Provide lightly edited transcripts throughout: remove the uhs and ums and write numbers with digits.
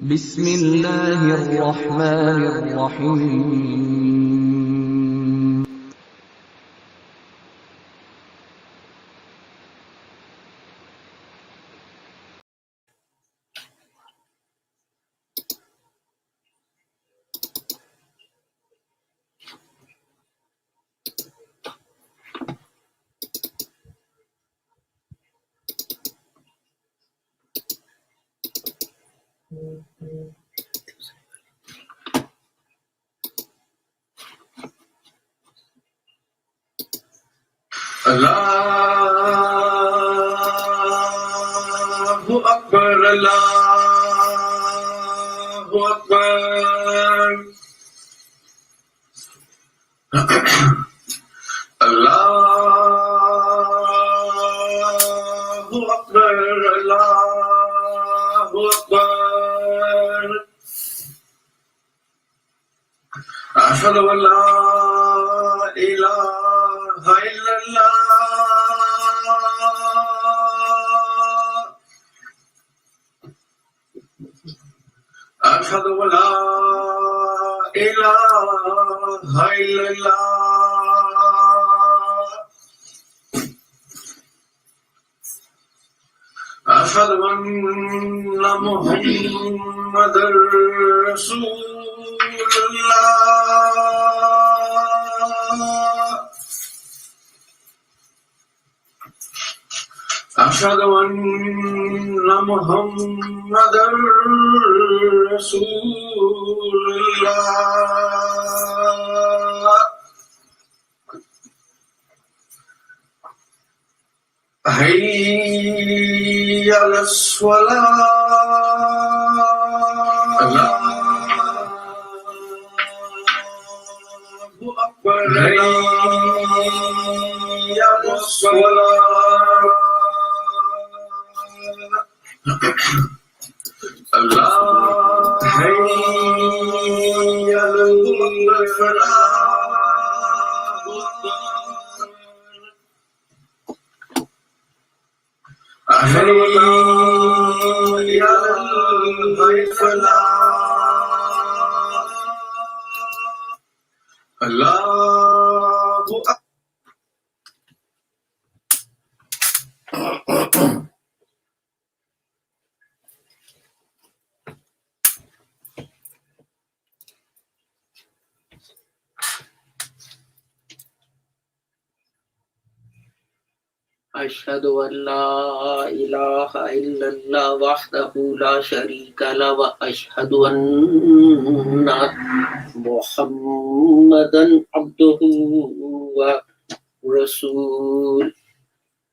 بسم الله الرحمن الرحيم Allahu Akbar, Allahu Akbar. Allahu Akbar, Allahu Akbar. Ashhadu an la ilaha illallah. أشهد أن لا إله إلا الله أشهد أن محمدا رسول الله أشهد أن محمدا رسول الله حي على الصلاة الله أكبر حي على الصلاة الله حي على الفلاح حي على الفلاح الله أكبر. أشهد أن لا إله إلا الله وحده لا شريك له وأشهد أن محمدا عبده ورسوله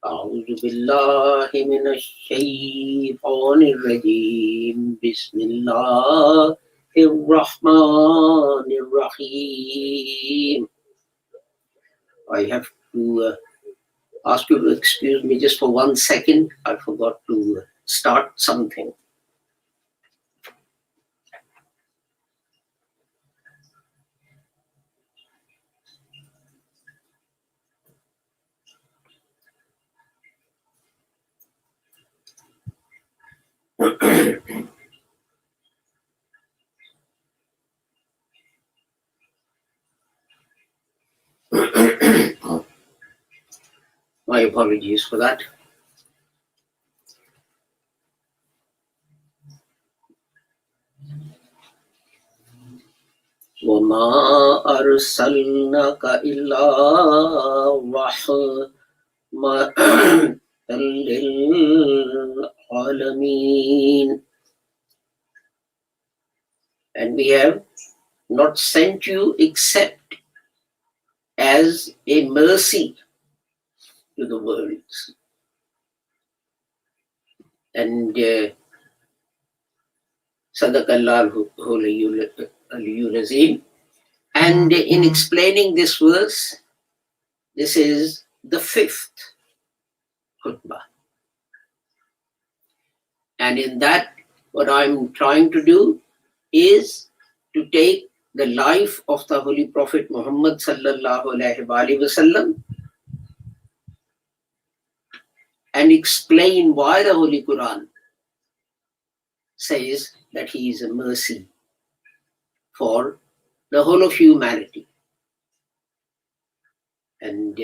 أعوذ بالله من الشيطان الرجيم بسم الله الرحمن الرحيم. I have to ask you to excuse me just for 1 second. I forgot to start something. My apologies for that. وَمَا أَرْسَلْنَاكَ إِلَّا رَحْمَةً لِلْعَالَمِينَ. And we have not sent you except as a mercy to the worlds. And Sadaqallahu Aliyyul Azim. And in explaining this verse, this is the 5th khutbah. And in that, what I'm trying to do is to take the life of the Holy Prophet Muhammad sallallahu alaihi wasallam and explain why the Holy Quran says that he is a mercy for the whole of humanity. And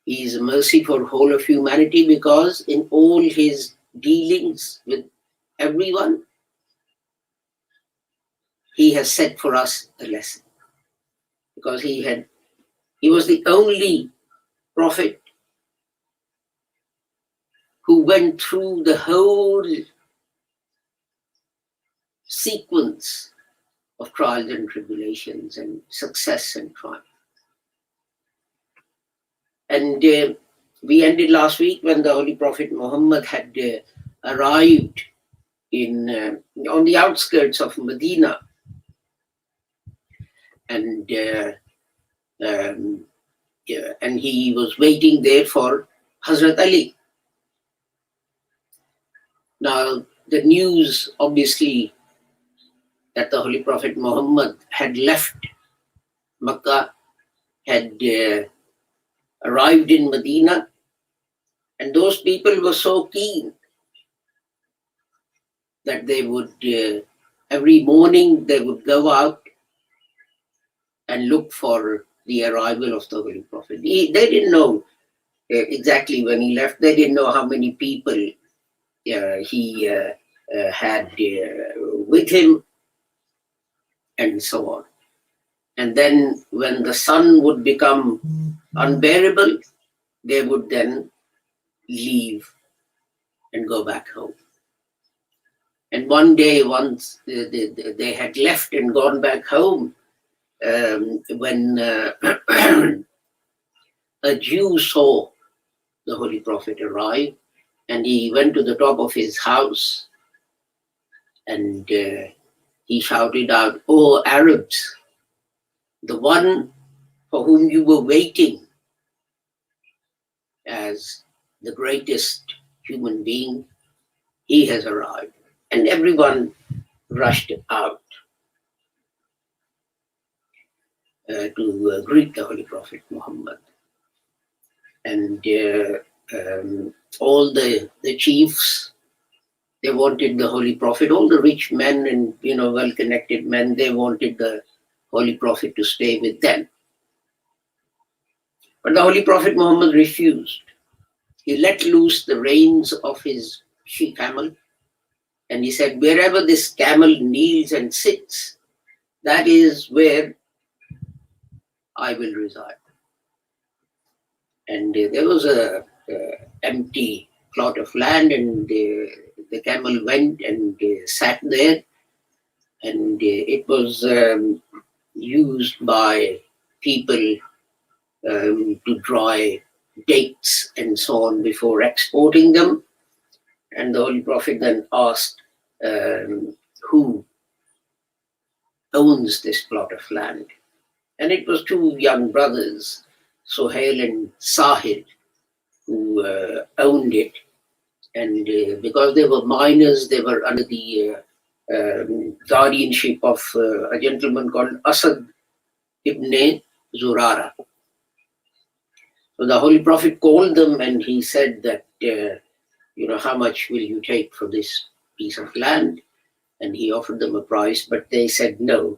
he is a mercy for whole of humanity because in all his dealings with everyone, he has set for us a lesson. Because he was the only prophet who went through the whole sequence of trials and tribulations and success and triumph. And we ended last week when the Holy Prophet Muhammad had arrived on the outskirts of Medina, and he was waiting there for Hazrat Ali. Now, the news, obviously, that the Holy Prophet Muhammad had left Makkah, had arrived in Medina, and those people were so keen that they would, every morning, they would go out and look for the arrival of the Holy Prophet. They didn't know exactly when he left. They didn't know how many people he had with him, and so on. And then when the sun would become unbearable, they would then leave and go back home. And one day, once they had left and gone back home, when a Jew saw the Holy Prophet arrive, and he went to the top of his house and he shouted out, "Oh Arabs, the one for whom you were waiting as the greatest human being, he has arrived." And everyone rushed out to greet the Holy Prophet Muhammad. And all the chiefs, they wanted the Holy Prophet, all the rich men and well-connected men, they wanted the Holy Prophet to stay with them. But the Holy Prophet Muhammad refused. He let loose the reins of his she-camel, and he said, "Wherever this camel kneels and sits, that is where I will reside." And there was a empty plot of land, and the camel went and sat there, and it was used by people to dry dates and so on before exporting them. And the Holy Prophet then asked who owns this plot of land. And it was two young brothers, Sohail and Sahil, who owned it. And because they were minors, they were under the guardianship of a gentleman called Asad ibn Zurara. So the Holy Prophet called them and he said that, how much will you take for this piece of land? And he offered them a price, but they said no.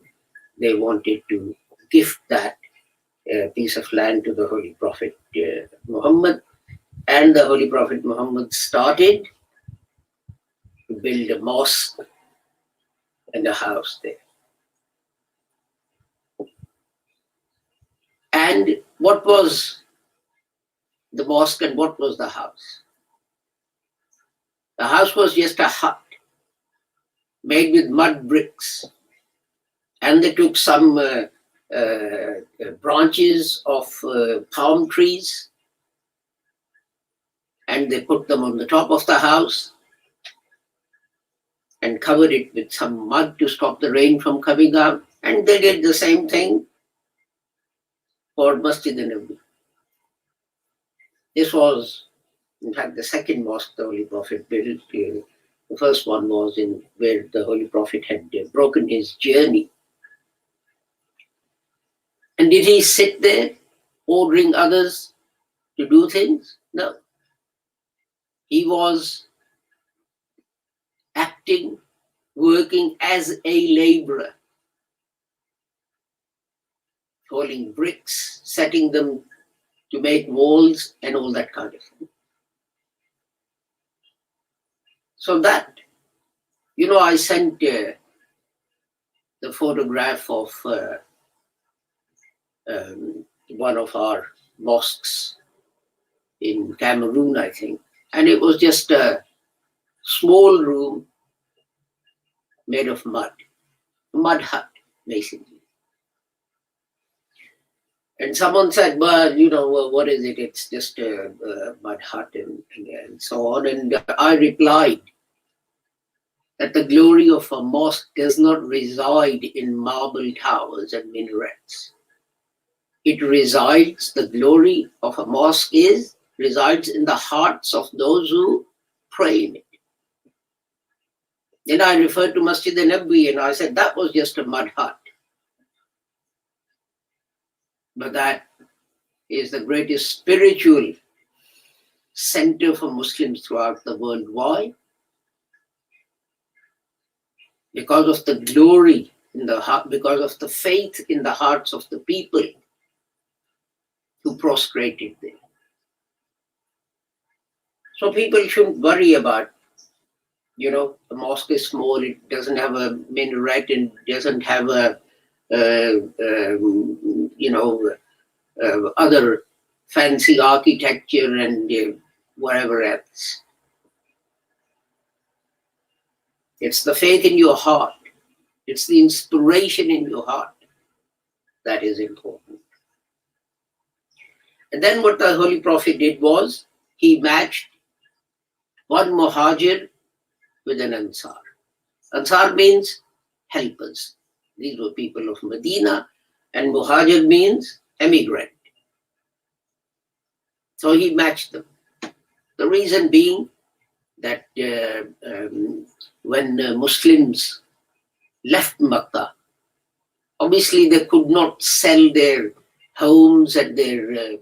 They wanted to gift that piece of land to the Holy Prophet Muhammad. And the Holy Prophet Muhammad started to build a mosque and a house there. And what was the mosque and what was the house? The house was just a hut made with mud bricks. And they took some branches of palm trees and they put them on the top of the house and covered it with some mud to stop the rain from coming out. And they did the same thing for Masjid an-Nabi. This was, in fact, the second mosque the Holy Prophet built. The first one was where the Holy Prophet had broken his journey. And did he sit there ordering others to do things? No. He was acting, working as a laborer, hauling bricks, setting them to make walls and all that kind of thing. So that, I sent the photograph of one of our mosques in Cameroon, I think. And it was just a small room made of mud, a mud hut, basically. And someone said, well, what is it? It's just a mud hut and so on. And I replied that the glory of a mosque does not reside in marble towers and minarets. The glory of a mosque resides in the hearts of those who pray in it. Then I referred to Masjid al-Nabawi and I said that was just a mud hut. But that is the greatest spiritual center for Muslims throughout the world. Why? Because of the glory in the heart, because of the faith in the hearts of the people who prostrated there. So people shouldn't worry about, the mosque is small, it doesn't have a minaret and doesn't have other fancy architecture and whatever else. It's the faith in your heart. It's the inspiration in your heart that is important. And then what the Holy Prophet did was, he matched one Muhajir with an Ansar. Ansar means helpers. These were people of Medina, and Muhajir means emigrant. So he matched them. The reason being that when Muslims left Makkah, obviously they could not sell their homes and their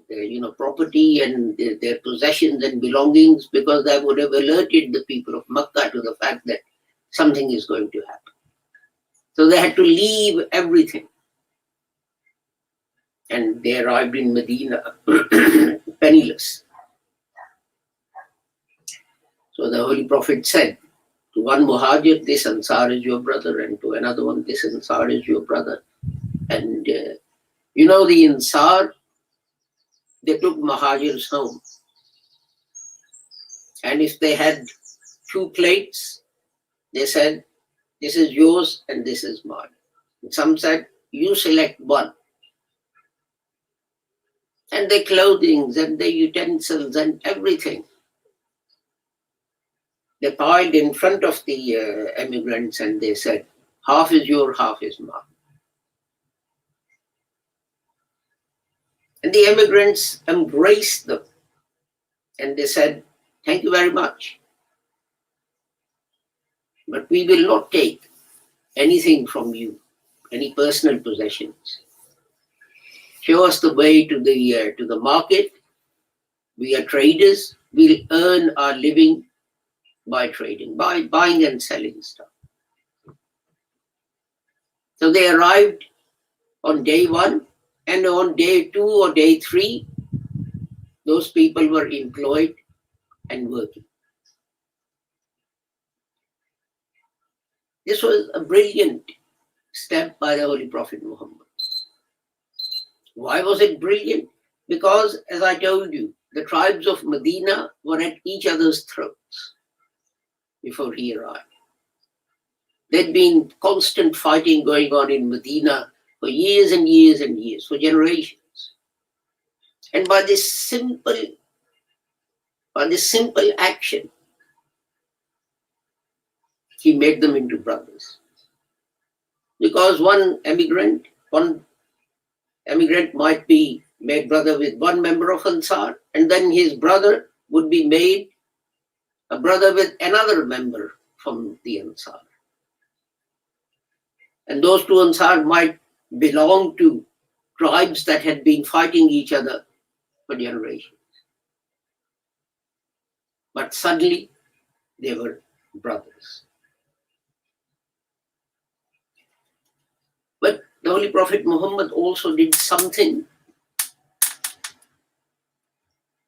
property and their possessions and belongings, because that would have alerted the people of Makkah to the fact that something is going to happen. So they had to leave everything. And they arrived in Medina penniless. So the Holy Prophet said, to one Muhajir, this Ansar is your brother, and to another one, this Ansar is your brother. And the Ansar, they took Muhajirs home. And if they had 2 plates, they said, this is yours and this is mine. And some said, you select one. And their clothing and their utensils and everything, they piled in front of the emigrants and they said, half is your, half is mine. And the emigrants embraced them and they said, thank you very much. But we will not take anything from you, any personal possessions. Show us the way to the market. We are traders. We'll earn our living by trading, by buying and selling stuff. So they arrived on day 1, and on day 2 or day 3, those people were employed and working. This was a brilliant step by the Holy Prophet Muhammad. Why was it brilliant? Because, as I told you, the tribes of Medina were at each other's throats before he arrived. There'd been constant fighting going on in Medina for years and years and years, for generations. And by this simple action, he made them into brothers. Because one emigrant might be made brother with one member of Ansar, and then his brother would be made a brother with another member from the Ansar. And those 2 Ansar might belong to tribes that had been fighting each other for generations. But suddenly, they were brothers. But the Holy Prophet Muhammad also did something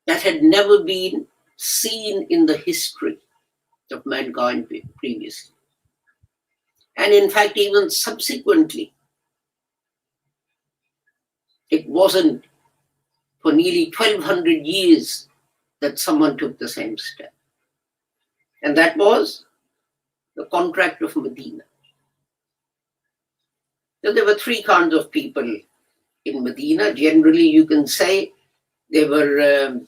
that had never been seen in the history of mankind previously. And in fact, even subsequently, it wasn't for nearly 1200 years that someone took the same step. And that was the contract of Medina. So there were three kinds of people in Medina. Generally, you can say they were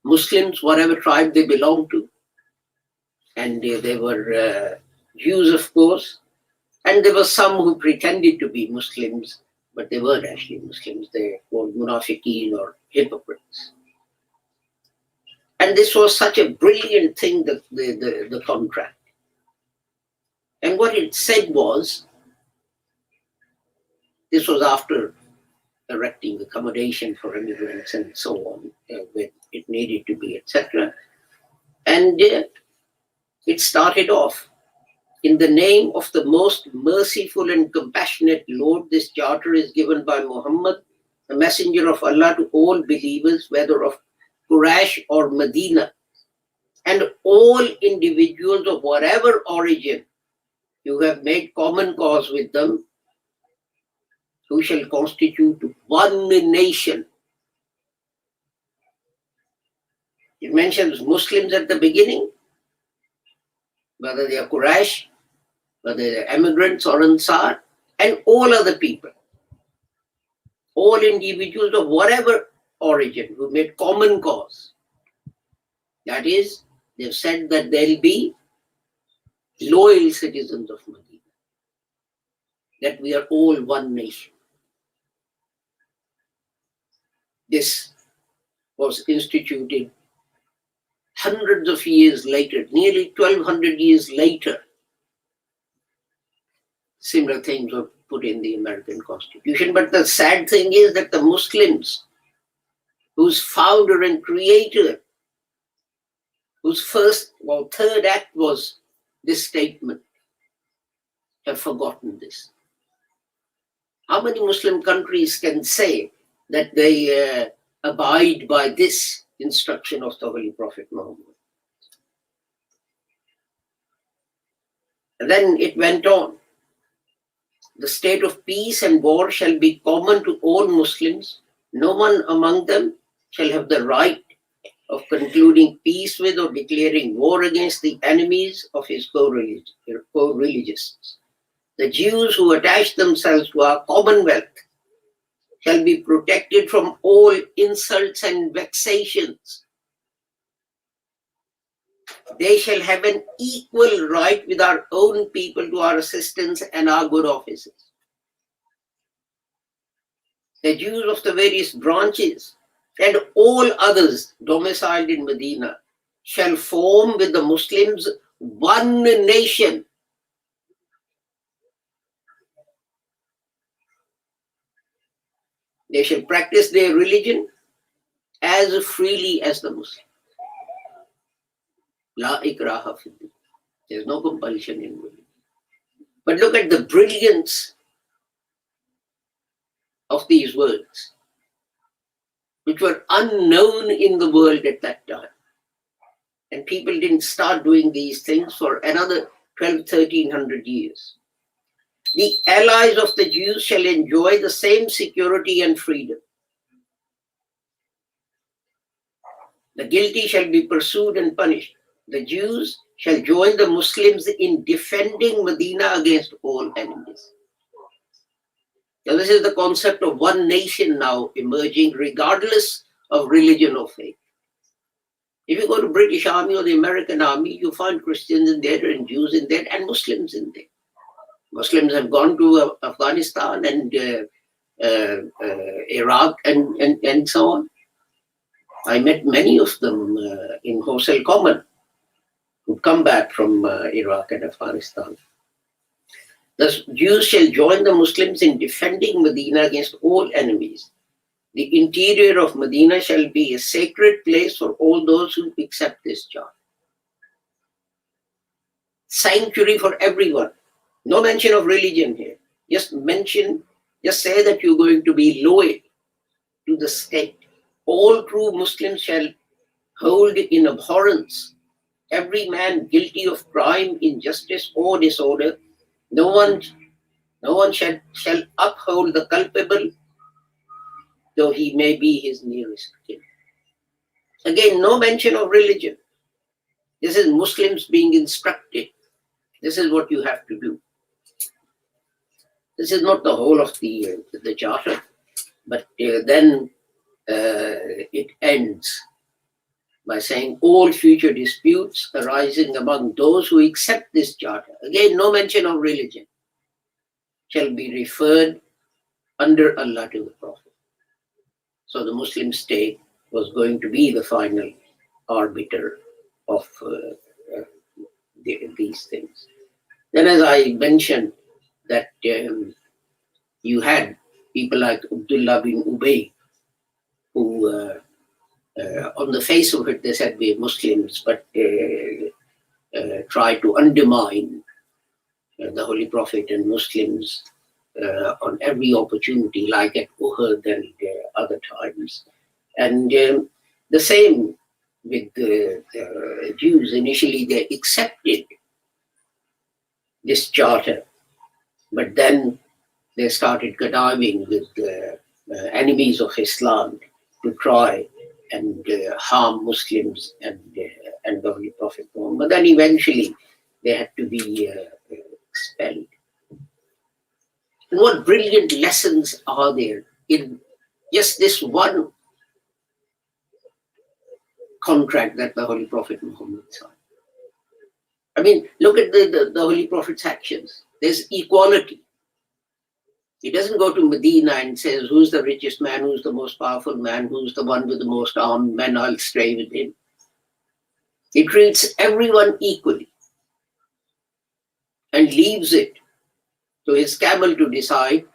Muslims, whatever tribe they belonged to. And they were Jews, of course. And there were some who pretended to be Muslims, but they weren't actually Muslims. They were munafiqeen or hypocrites. And this was such a brilliant thing, the contract. And what it said was, this was after erecting accommodation for immigrants and so on, where it needed to be, etc. And it started off, in the name of the most merciful and compassionate Lord, this charter is given by Muhammad, the messenger of Allah, to all believers, whether of Quraysh or Medina, and all individuals of whatever origin you have made common cause with them, who shall constitute one nation. It mentions Muslims at the beginning, whether they are Quraysh, whether they are immigrants or Ansar, and all other people, all individuals of whatever origin who made common cause. That is, they've said that they'll be loyal citizens of Medina, that we are all one nation. This was instituted hundreds of years later, nearly 1200 years later. Similar things were put in the American Constitution. But the sad thing is that the Muslims, whose founder and creator, whose first or third act was this statement, have forgotten this. How many Muslim countries can say that they abide by this instruction of the Holy Prophet Muhammad? And then it went on. The state of peace and war shall be common to all Muslims. No one among them shall have the right of concluding peace with or declaring war against the enemies of his co-religious. The Jews who attach themselves to our commonwealth shall be protected from all insults and vexations. They shall have an equal right with our own people to our assistance and our good offices. The Jews of the various branches and all others domiciled in Medina shall form with the Muslims one nation. They shall practice their religion as freely as the Muslims. La ikraha fi din. There's no compulsion in religion. But look at the brilliance of these words, which were unknown in the world at that time. And people didn't start doing these things for another 1300 years. The allies of the Jews shall enjoy the same security and freedom. The guilty shall be pursued and punished. The Jews shall join the Muslims in defending Medina against all enemies. Now, this is the concept of one nation now emerging, regardless of religion or faith. If you go to British Army or the American Army, you find Christians in there and Jews in there and Muslims in there. Muslims have gone to Afghanistan and Iraq and so on. I met many of them in Hosel Common who'd come back from Iraq and Afghanistan. Thus, Jews shall join the Muslims in defending Medina against all enemies. The interior of Medina shall be a sacred place for all those who accept this charge. Sanctuary for everyone. No mention of religion here. Just say that you're going to be loyal to the state. All true Muslims shall hold in abhorrence every man guilty of crime, injustice, or disorder. No one shall uphold the culpable, though he may be his nearest kin. Again, no mention of religion. This is Muslims being instructed. This is what you have to do. This is not the whole of the charter, but then it ends by saying all future disputes arising among those who accept this charter, again, no mention of religion, shall be referred under Allah to the Prophet. So the Muslim state was going to be the final arbiter of these things. Then, as I mentioned, that you had people like Abdullah bin Ubay, who on the face of it, they said we're Muslims, but try to undermine the Holy Prophet and Muslims on every opportunity, like at Uhud and other times. And the same with the Jews. Initially, they accepted this charter, but then they started conniving with the enemies of Islam to try and harm Muslims and the Holy Prophet Muhammad. But then eventually they had to be expelled. And what brilliant lessons are there in just this one contract that the Holy Prophet Muhammad signed? I mean, look at the Holy Prophet's actions. There's equality. He doesn't go to Medina and says, who's the richest man, who's the most powerful man, who's the one with the most armed men, I'll stay with him. He treats everyone equally and leaves it to his camel to decide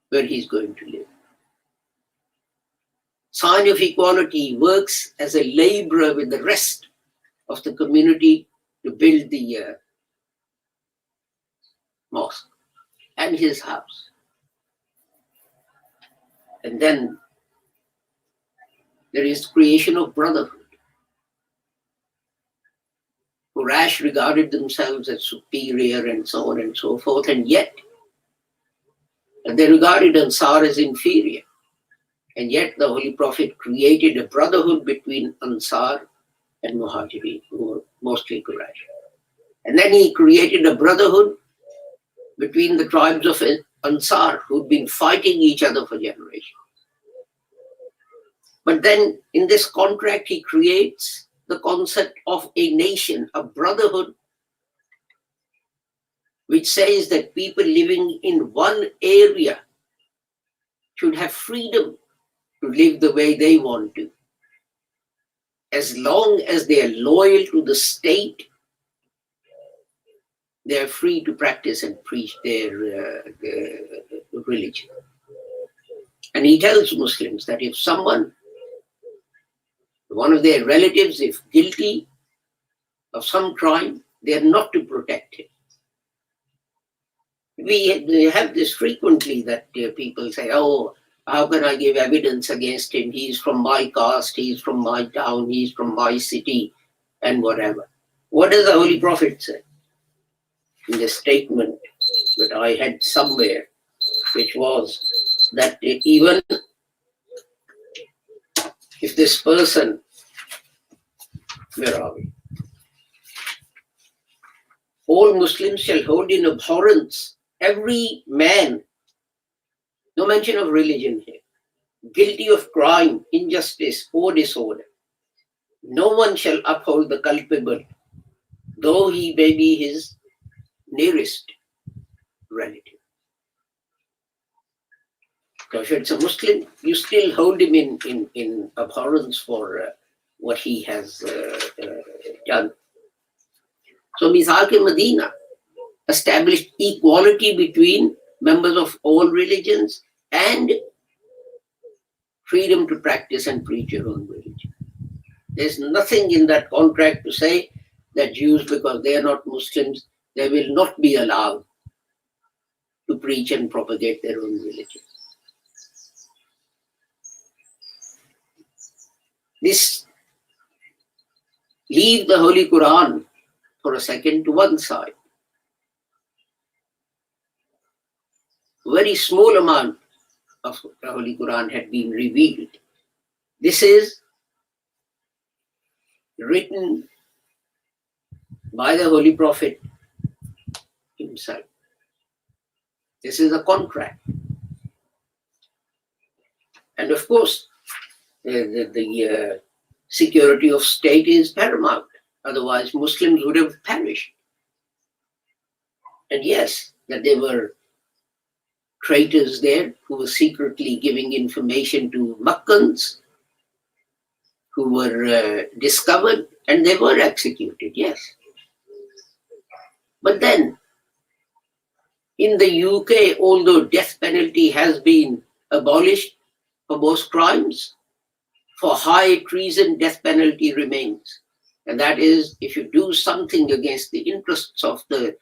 where he's going to live. Sign of equality, works as a laborer with the rest of the community to build the mosque and his house. And then there is creation of brotherhood. Quraysh regarded themselves as superior and so on and so forth, and yet they regarded Ansar as inferior. And yet the Holy Prophet created a brotherhood between Ansar and Muhajirin, who were mostly Quraysh. And then he created a brotherhood between the tribes of Ansar, who'd been fighting each other for generations. But then in this contract, he creates the concept of a nation, a brotherhood, which says that people living in one area should have freedom to live the way they want to, as long as they are loyal to the state. They are free to practice and preach their religion. And he tells Muslims that if someone, one of their relatives, if guilty of some crime, they are not to protect him. We have this frequently, that people say, oh, how can I give evidence against him? He's from my caste, he's from my town, he's from my city, and whatever. What does the Holy Prophet say? In the statement that I had somewhere, which was that even if this person, where are we? All Muslims shall hold in abhorrence every man, no mention of religion here, guilty of crime, injustice, or disorder. No one shall uphold the culpable, though he may be his nearest relative. So if it's a Muslim, you still hold him in abhorrence for what he has done. So Mithaq-e-Medina established equality between members of all religions and freedom to practice and preach your own religion. There's nothing in that contract to say that Jews, because they are not Muslims, they will not be allowed to preach and propagate their own religion. This, leave the Holy Quran for a second to one side. Very small amount of the Holy Quran had been revealed. This is written by the Holy Prophet himself. This is a contract. And of course, the security of state is paramount. Otherwise, Muslims would have perished. And yes, that there were traitors there who were secretly giving information to Makkans, who were discovered, and they were executed, yes. But then, in the UK, although death penalty has been abolished for most crimes, for high treason, death penalty remains. And that is, if you do something against the interests of the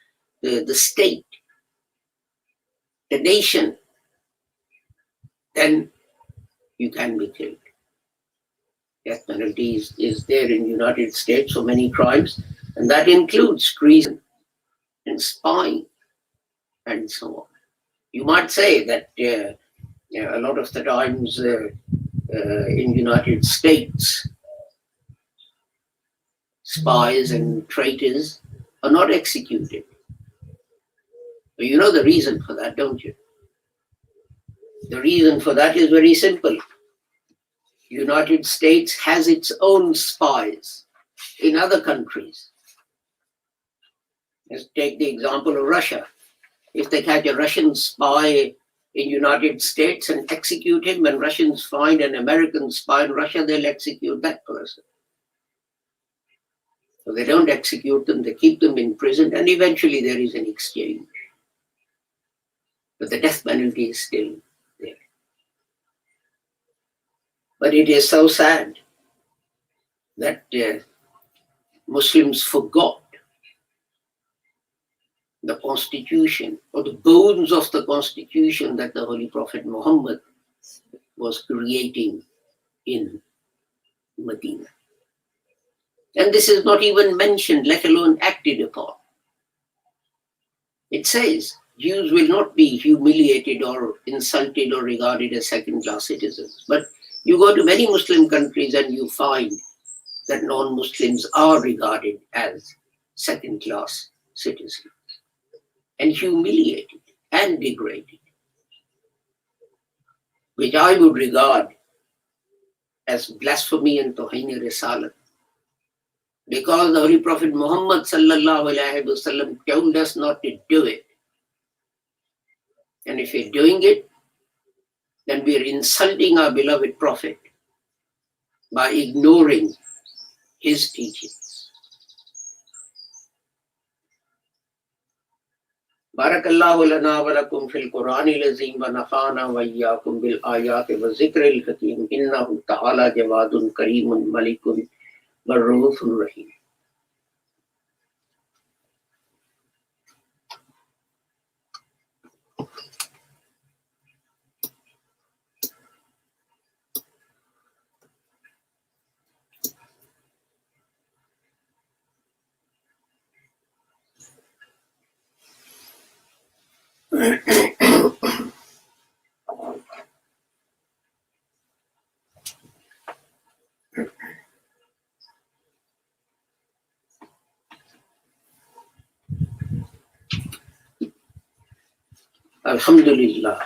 state, the nation, then you can be killed. Death penalty is there in the United States for many crimes, and that includes treason and spying and so on. You might say that a lot of the times in the United States, spies and traitors are not executed. But you know the reason for that, don't you? The reason for that is very simple. The United States has its own spies in other countries. Let's take the example of Russia. If they catch a Russian spy in United States and execute him, when Russians find an American spy in Russia, they'll execute that person. So they don't execute them, they keep them in prison, and eventually there is an exchange. But the death penalty is still there. But it is so sad that Muslims forgot the constitution, or the bones of the constitution that the Holy Prophet Muhammad was creating in Medina. And this is not even mentioned, let alone acted upon. It says, Jews will not be humiliated or insulted or regarded as second-class citizens. But you go to many Muslim countries and you find that non-Muslims are regarded as second-class citizens and humiliated and degraded, which I would regard as blasphemy and Toheen Risalat. Because the Holy Prophet Muhammad sallallahu alaihi wasallam told us not to do it. And if we're doing it, then we're insulting our beloved Prophet by ignoring his teachings. Barakallahu lana wa lakum fil Qur'anil azim wa nafa'ana wa iyyakum bil ayati wa zikril hakim innahu ta'ala jawadun karimun malikun Barruhur Rahim. Alhamdulillah.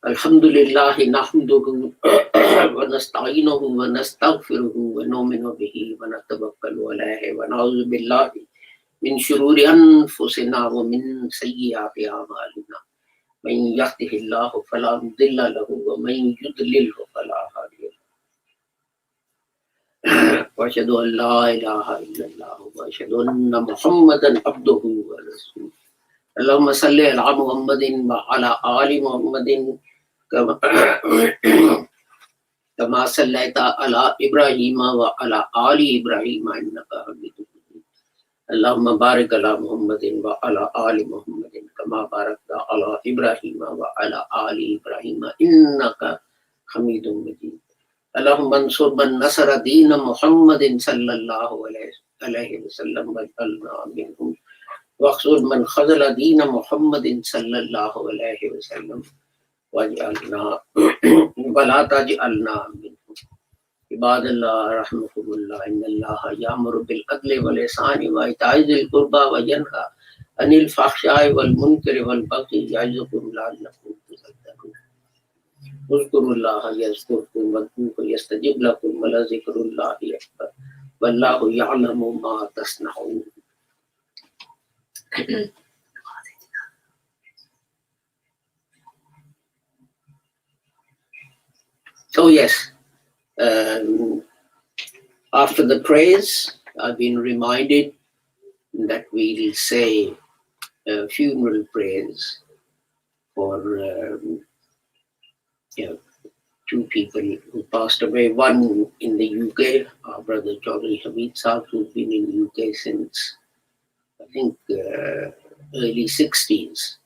Alhamdulillah nahmaduhu wa nasta'inuhu wa nastaghfiruhu wa nu'minu bihi wa natawakkalu alayhi wa na'udhu billahi min shururi anfusina wa min sayyiati a'malina. Man yahdihillahu fala mudilla lahu wa man yudlilhu fala hadiya lahu. Wa ashhadu an la ilaha illallah wa ashhadu anna Muhammadan abduhu wa rasuluhu. Allahumma salli ala Muhammadin wa ala ali Muhammadin kama sallaita ala Ibrahim wa ala ali Ibrahim innaka Hamidum Majid. Allahumma barik ala Muhammadin wa ala ali Muhammadin kama barakta ala Ibrahim wa ala ali Ibrahim innaka Hamidum Majid. Allahumma ansur man nasara dina Muhammadin sallallahu alayhi wa sallam waj'alna minhum واخذل من خذل دين محمد صلى الله عليه وسلم واجعلنا ولا تجعلنا منهم. عباد الله رحمكم الله إن الله يأمر بالعدل والإحسان وإيتاء ذي القربى وينهى عن الفحشاء والمنكر والبغي يعظكم لعلكم تذكرون. اذكروا الله يذكركم وادعوه يستجب لكم ولذكر الله أكبر والله يعلم ما تصنعون. So yes, after the prayers, I've been reminded that we'll say funeral prayers for two people who passed away. One in the UK, our brother Chaudhry Hamid Saab, who's been in UK since I think early 60s.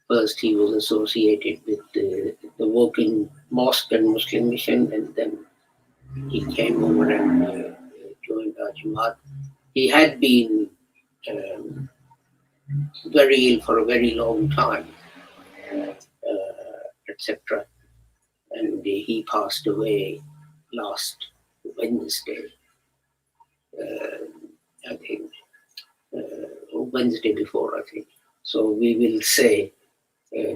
First, he was associated with the Woking Mosque and Muslim Mission, and then he came over and joined our Jamaat. He had been very ill for a very long time, etc. And he passed away last Wednesday, I think, or Wednesday before, I think. So we will say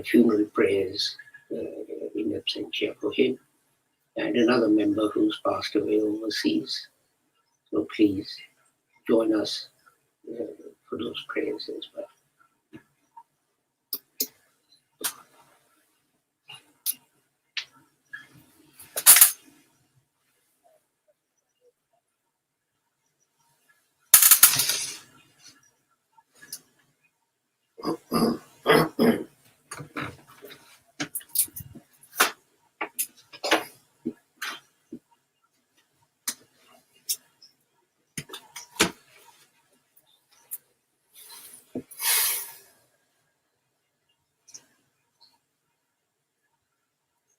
funeral prayers in absentia for him and another member who's passed away overseas. So please join us for those prayers as well.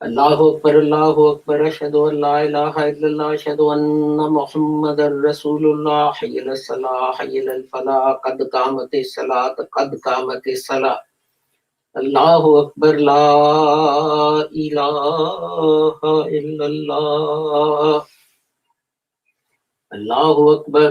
Allahu Akbar, ashhadu an la ilaha illallah, ashhadu anna Muhammadar Rasulullah, hayya ala salah, hayya ala falah, qad qamatis salat, qad qamatis salah. Allahu Akbar, la ilaha illallah. Allahu Akbar.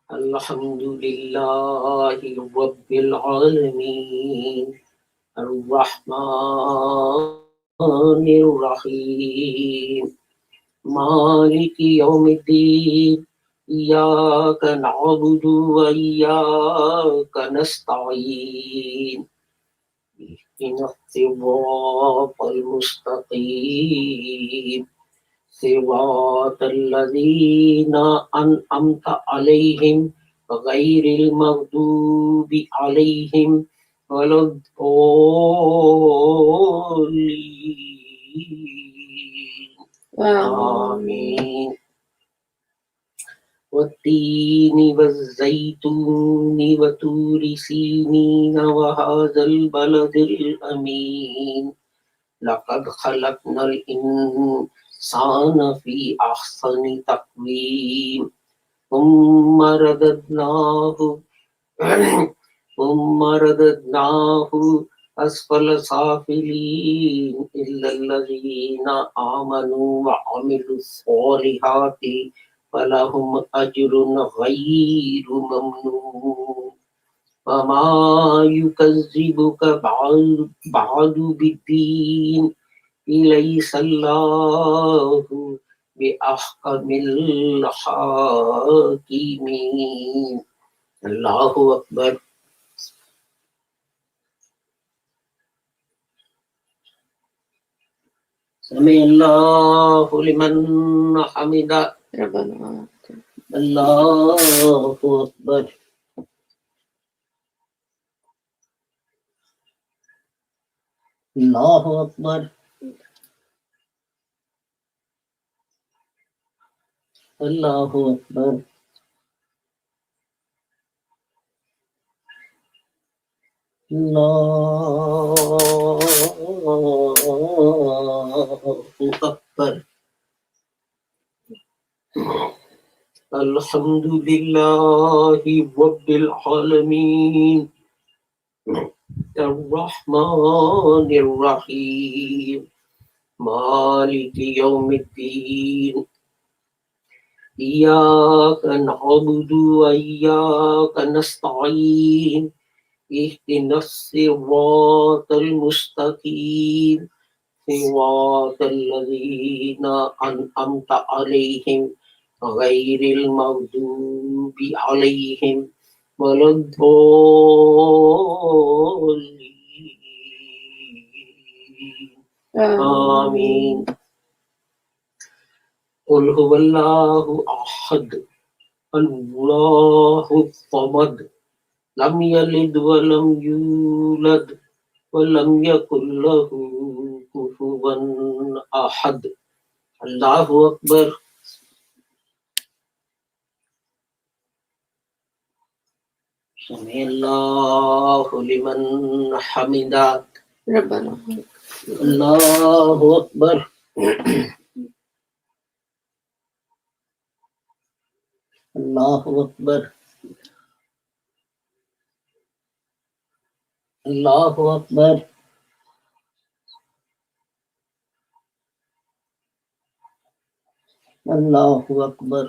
Alhamdulillahi Rabbil Alameen, Ar-Rahmanir Rahim, Maliki Yawmiddin, Iyyaka na'budu wa iyyaka nasta'in, ihdinas siratal mustaqim, صراط الذين أنعمت عليهم غير المغضوب عليهم ولا الضالين. آمين. والتين والزيتون وطور سينين وهذا البلد الأمين لقد خلقنا الإنسان في أحسن تقويم ثم رددناه أسفل سافلين إلا الذين آمنوا وعملوا الصالحات فلهم أجر غير ممنون وما يكذبك بعد بالدين إليس الله بأحكم الحاكمين. الله أكبر. سمع الله لمن حمده. ربنا الله أكبر. Allahu Akbar. Allahu Akbar. Allahu Akbar. Alhamdulillahi Rabbil Alameen. الرحمن الرحيم مالك يوم الدين إياك نعبد وإياك نستعين اهدنا الصراط المستقيم صراط الذين أنعمت عليهم غير المغضوب عليهم ولا الضالين آمين. قل هو الله أحد الله الصمد لم يلد ولم يولد ولم يكن له كفوا أحد. الله أكبر. سمع الله لمن حمده. ربنا الله أكبر. الله أكبر. الله أكبر. الله أكبر.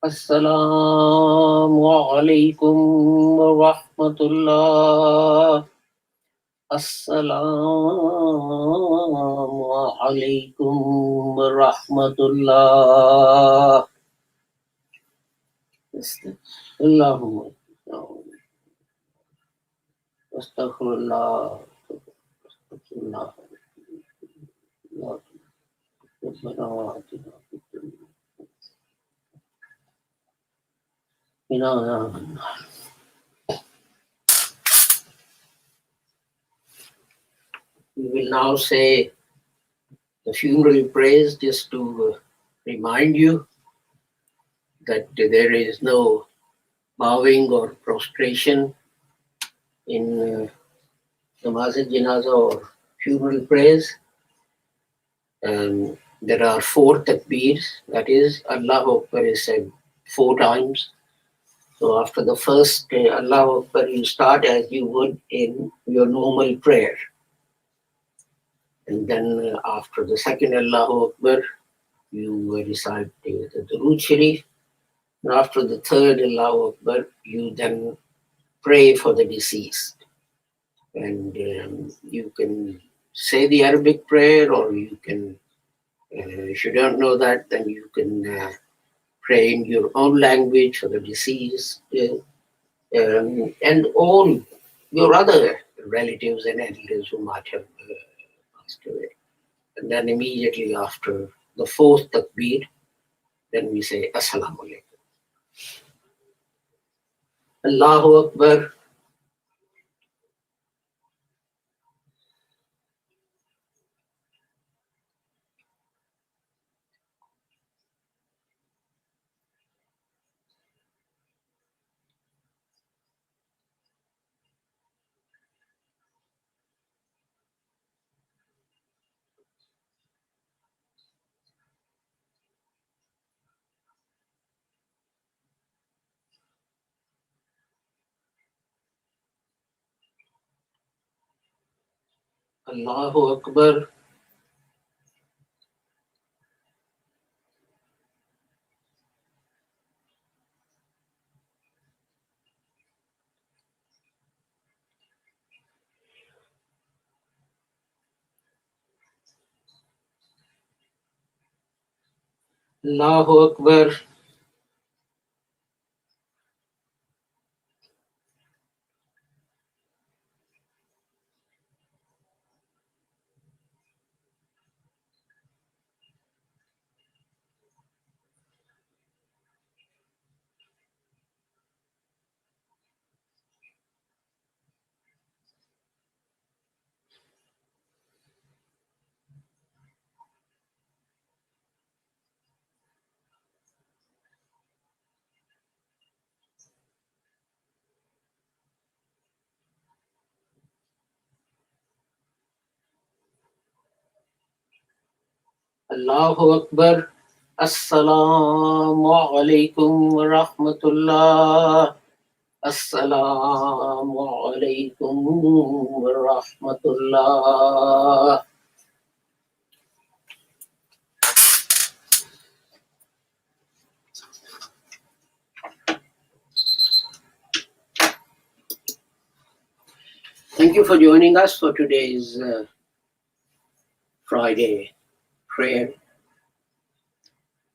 السلام عليكم ورحمة الله. السلام عليكم ورحمة الله. اللهم استغفر الله. استغفر الله. ربنا آتنا في الدنيا وقنا عذاب النار. We will now say the funeral prayers just to remind you that there is no bowing or prostration in namaz janaza or funeral prayers. There are 4 takbeers, that is, Allahu Akbar is said 4 times. So after the first Allahu Akbar, you start as you would in your normal prayer. And then after the second Allahu Akbar, you recite the Durood Sharif. And after the third Allahu Akbar, you then pray for the deceased. And you can say the Arabic prayer, or you can, if you don't know that, then you can pray in your own language for the deceased, and all your other relatives and elders who might have passed away. And then immediately after the 4th takbir, then we say Assalamu alaikum. Allahu Akbar. Allahu Akbar. Allahu Akbar. Allahu Akbar. Assalamu alaikum wa rahmatullah. Assalamu alaikum wa rahmatullah. Thank you for joining us for today's Friday prayer.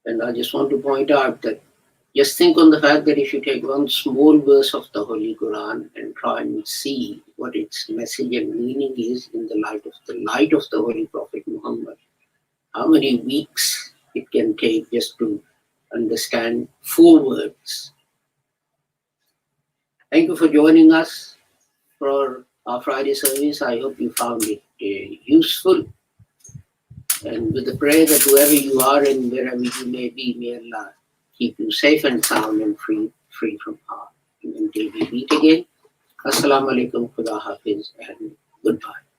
And I just want to point out that just think on the fact that if you take one small verse of the Holy Quran and try and see what its message and meaning is in the light of the Holy Prophet Muhammad, how many weeks it can take just to understand 4 words. Thank you for joining us for our Friday service. I hope you found it useful. And with the prayer that whoever you are and wherever you may be, may Allah keep you safe and sound and free from harm. And until we meet again, Assalamu alaikum, Khuda Hafiz, and goodbye.